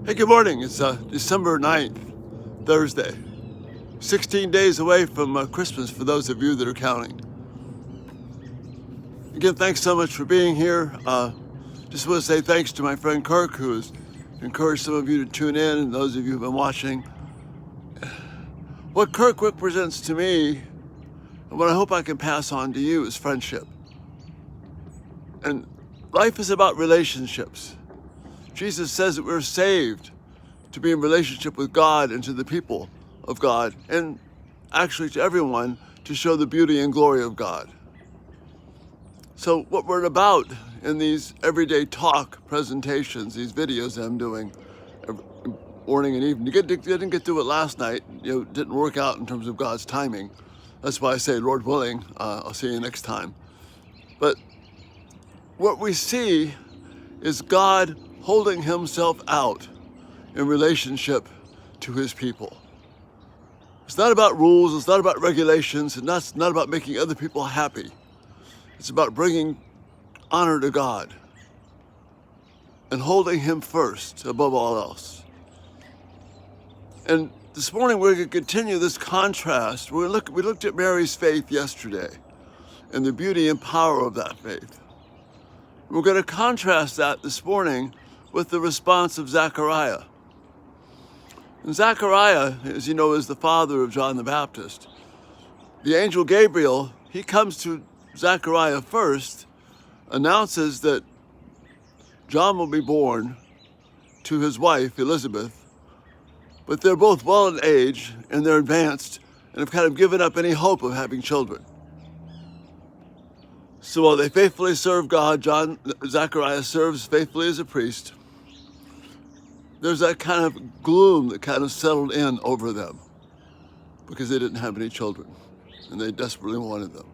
Hey, good morning. It's December 9th, Thursday. 16 days away from Christmas for those of you that are counting. Again, thanks so much for being here. Just want to say thanks to my friend Kirk, who has encouraged some of you to tune in, and those of you who have been watching. What Kirk represents to me, and what I hope I can pass on to you, is friendship. And life is about relationships. Jesus says that we're saved to be in relationship with God and to the people of God, and actually to everyone, to show the beauty and glory of God. So what we're about in these everyday talk presentations, these videos that I'm doing every morning and evening, didn't get to it last night. Didn't work out in terms of God's timing. That's why I say, Lord willing, I'll see you next time. But what we see is God holding himself out in relationship to his people. It's not about rules, it's not about regulations, and it's not about making other people happy. It's about bringing honor to God and holding him first above all else. And this morning we're going to continue this contrast. We looked at Mary's faith yesterday and the beauty and power of that faith. We're going to contrast that this morning with the response of Zachariah. And Zachariah, as you know, is the father of John the Baptist. The angel Gabriel, he comes to Zachariah first, announces that John will be born to his wife, Elizabeth, but they're both well in age and they're advanced and have kind of given up any hope of having children. So while they faithfully serve God, Zachariah serves faithfully as a priest, there's that kind of gloom that kind of settled in over them because they didn't have any children and they desperately wanted them.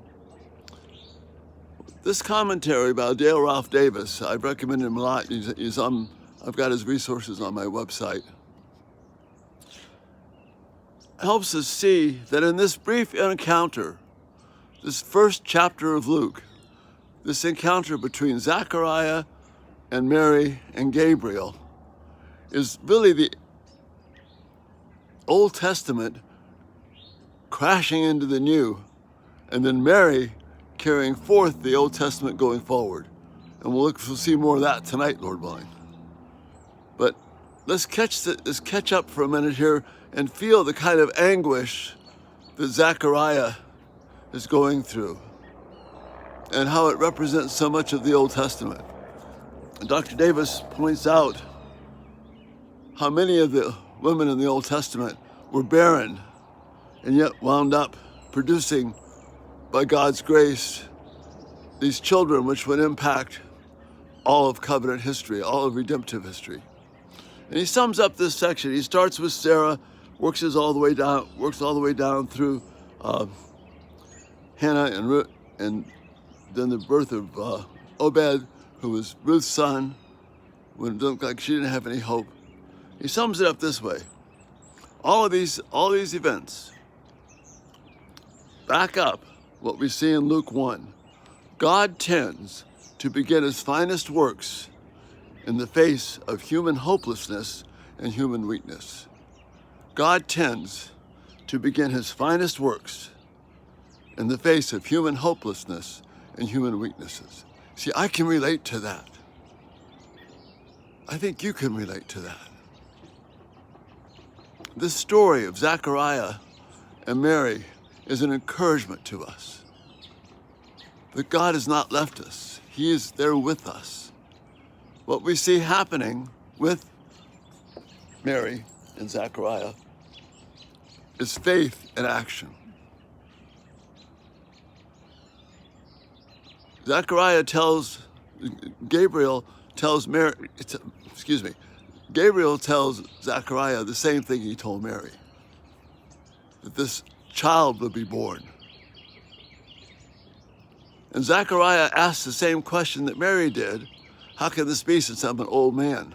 This commentary by Dale Ralph Davis, I've recommended him a lot. I've got his resources on my website. Helps us see that in this brief encounter, this first chapter of Luke, this encounter between Zachariah and Mary and Gabriel is really the Old Testament crashing into the New, and then Mary carrying forth the Old Testament going forward. And we'll see more of that tonight, Lord willing. But let's catch up for a minute here and feel the kind of anguish that Zachariah is going through and how it represents so much of the Old Testament. And Dr. Davis points out how many of the women in the Old Testament were barren and yet wound up producing, by God's grace, these children which would impact all of covenant history, all of redemptive history. And he sums up this section. He starts with Sarah, works all the way down through Hannah and Ruth, and then the birth of Obed, who was Ruth's son, when it looked like she didn't have any hope. He sums it up this way. All these events back up what we see in Luke 1. God tends to begin his finest works in the face of human hopelessness and human weakness. God tends to begin his finest works in the face of human hopelessness and human weaknesses. See, I can relate to that. I think you can relate to that. This story of Zachariah and Mary is an encouragement to us that God has not left us. He is there with us. What we see happening with Mary and Zachariah is faith in action. Gabriel tells Zachariah the same thing he told Mary, that this child would be born. And Zachariah asks the same question that Mary did: how can this be since I'm an old man?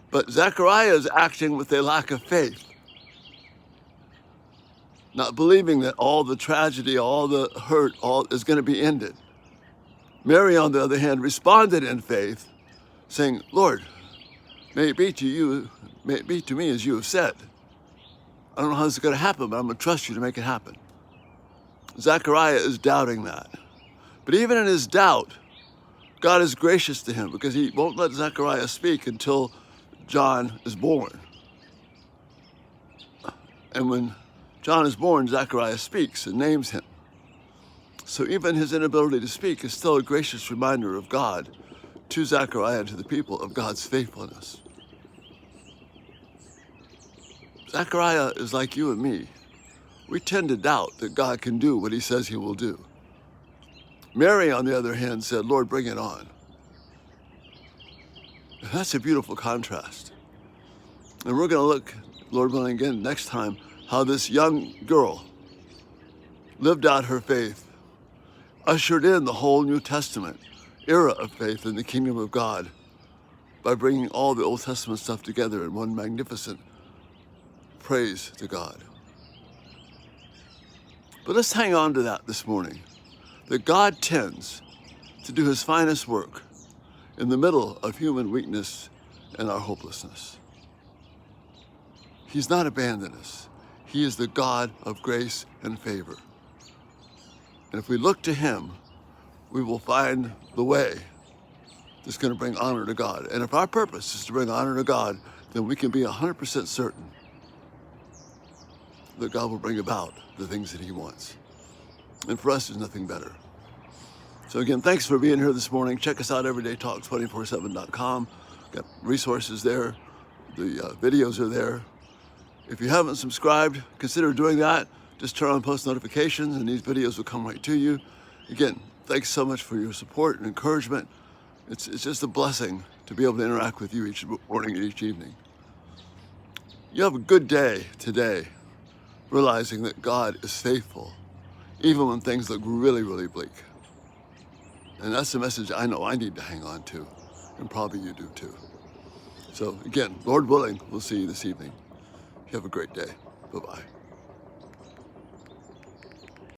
But Zachariah is acting with a lack of faith, not believing that all the tragedy, all the hurt, all is going to be ended. Mary, on the other hand, responded in faith, saying, Lord, may it be to you be to me as you have said. I don't know how this is going to happen, but I'm going to trust you to make it happen. Zachariah is doubting that. But even in his doubt, God is gracious to him because he won't let Zachariah speak until John is born. And when John is born, Zachariah speaks and names him. So even his inability to speak is still a gracious reminder of God to Zachariah and to the people of God's faithfulness. Zachariah is like you and me. We tend to doubt that God can do what he says he will do. Mary, on the other hand, said, Lord, bring it on. And that's a beautiful contrast. And we're going to look, Lord willing, again next time, how this young girl lived out her faith, ushered in the whole New Testament era of faith in the kingdom of God by bringing all the Old Testament stuff together in one magnificent praise to God. But let's hang on to that this morning, that God tends to do his finest work in the middle of human weakness and our hopelessness. He's not abandoned us. He is the God of grace and favor. And if we look to him, we will find the way that's going to bring honor to God. And if our purpose is to bring honor to God, then we can be 100% certain that God will bring about the things that he wants. And for us, there's nothing better. So again, thanks for being here this morning. Check us out, everydaytalk247.com. Got resources there. The videos are there. If you haven't subscribed, consider doing that. Just turn on post notifications and these videos will come right to you. Again, thanks so much for your support and encouragement. It's just a blessing to be able to interact with you each morning and each evening. You have a good day today, realizing that God is faithful, even when things look really, really bleak. And that's the message I know I need to hang on to, and probably you do too. So again, Lord willing, we'll see you this evening. You have a great day. Bye-bye.